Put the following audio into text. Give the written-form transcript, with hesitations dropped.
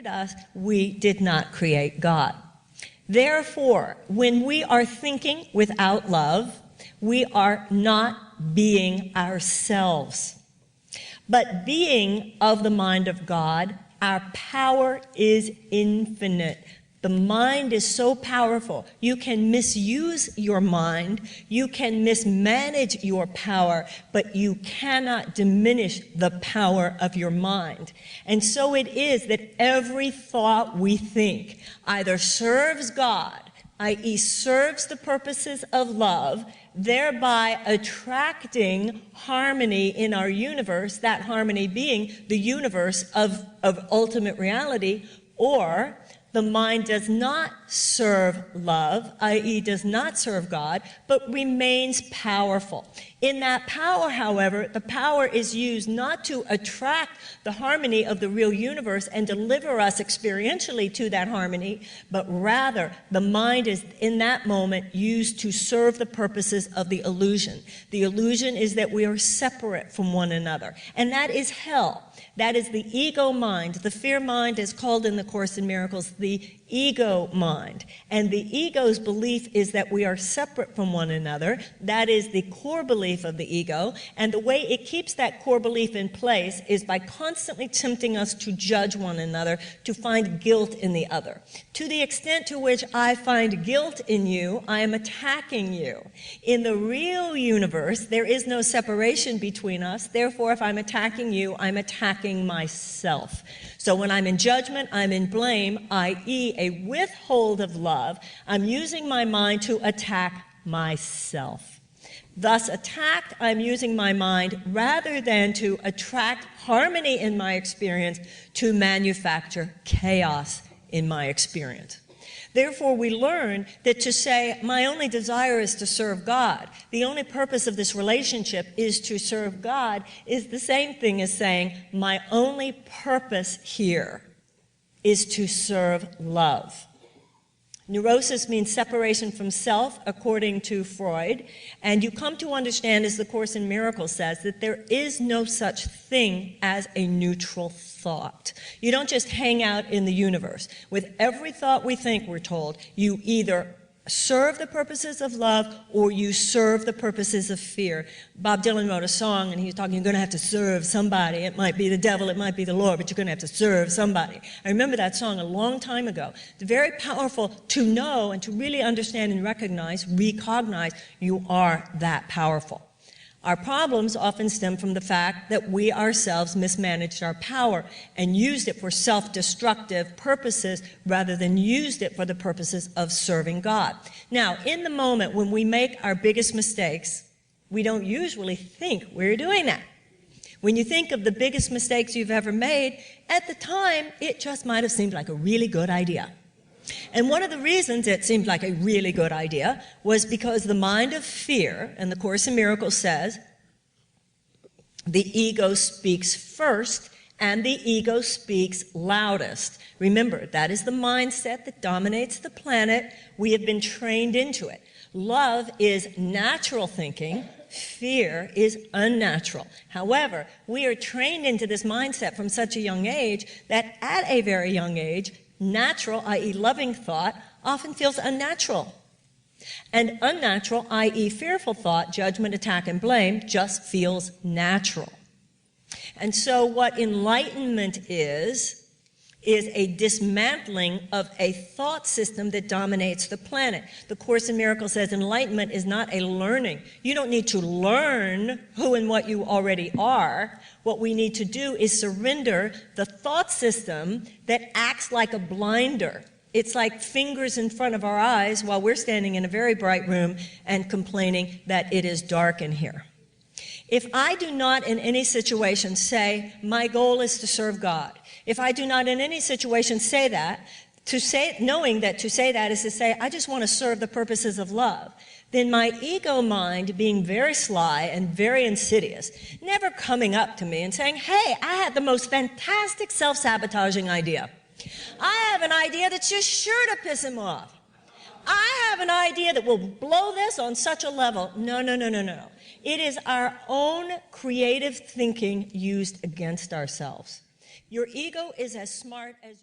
created us, we did not create God. Therefore, when we are thinking without love, we are not being ourselves. But being of the mind of God, our power is infinite. The mind is so powerful. You can misuse your mind, you can mismanage your power, but you cannot diminish the power of your mind. And so it is that every thought we think either serves God, i.e. serves the purposes of love, thereby attracting harmony in our universe, that harmony being the universe of ultimate reality, or the mind does not serve love, i.e. does not serve God, but remains powerful. In that power, however, the power is used not to attract the harmony of the real universe and deliver us experientially to that harmony, but rather the mind is in that moment used to serve the purposes of the illusion. The illusion is that we are separate from one another, and that is hell. That is the ego mind. The fear mind is called in the Course in Miracles the ego mind. And the ego's belief is that we are separate from one another. That is the core belief of the ego. And the way it keeps that core belief in place is by constantly tempting us to judge one another, to find guilt in the other. To the extent to which I find guilt in you, I am attacking you. In the real universe, there is no separation between us. Therefore, if I'm attacking you, I'm attacking myself. So when I'm in judgment, I'm in blame, i.e. a withhold of love. I'm using my mind to attack myself. Thus attacked, I'm using my mind rather than to attract harmony in my experience to manufacture chaos in my experience. Therefore, we learn that to say, my only desire is to serve God, the only purpose of this relationship is to serve God, is the same thing as saying, my only purpose here is to serve love. Neurosis means separation from self, according to Freud, and you come to understand, as the Course in Miracles says, that there is no such thing as a neutral thought. You don't just hang out in the universe. With every thought we think, we're told, you either serve the purposes of love or you serve the purposes of fear. Bob Dylan wrote a song and he's talking, you're going to have to serve somebody. It might be the devil, it might be the Lord, but you're going to have to serve somebody. I remember that song a long time ago. It's very powerful to know and to really understand and recognize you are that powerful. Our problems often stem from the fact that we ourselves mismanaged our power and used it for self-destructive purposes rather than used it for the purposes of serving God. Now, in the moment when we make our biggest mistakes, we don't usually think we're doing that. When you think of the biggest mistakes you've ever made, at the time, it just might have seemed like a really good idea. And one of the reasons it seemed like a really good idea was because the mind of fear, and the Course in Miracles says, the ego speaks first and the ego speaks loudest. Remember, that is the mindset that dominates the planet. We have been trained into it. Love is natural thinking. Fear is unnatural. However, we are trained into this mindset from such a young age that at a very young age, natural, i.e. loving thought, often feels unnatural. And unnatural, i.e. fearful thought, judgment, attack, and blame, just feels natural. And so what enlightenment is a dismantling of a thought system that dominates the planet. The Course in Miracles says enlightenment is not a learning. You don't need to learn who and what you already are. What we need to do is surrender the thought system that acts like a blinder. It's like fingers in front of our eyes while we're standing in a very bright room and complaining that it is dark in here. If I do not in any situation say, my goal is to serve God, if I do not in any situation say that, knowing that to say that is to say, I just want to serve the purposes of love, then my ego mind, being very sly and very insidious, never coming up to me and saying, hey, I had the most fantastic self-sabotaging idea. I have an idea that's just sure to piss him off. I have an idea that will blow this on such a level. No. It is our own creative thinking used against ourselves. Your ego is as smart as you.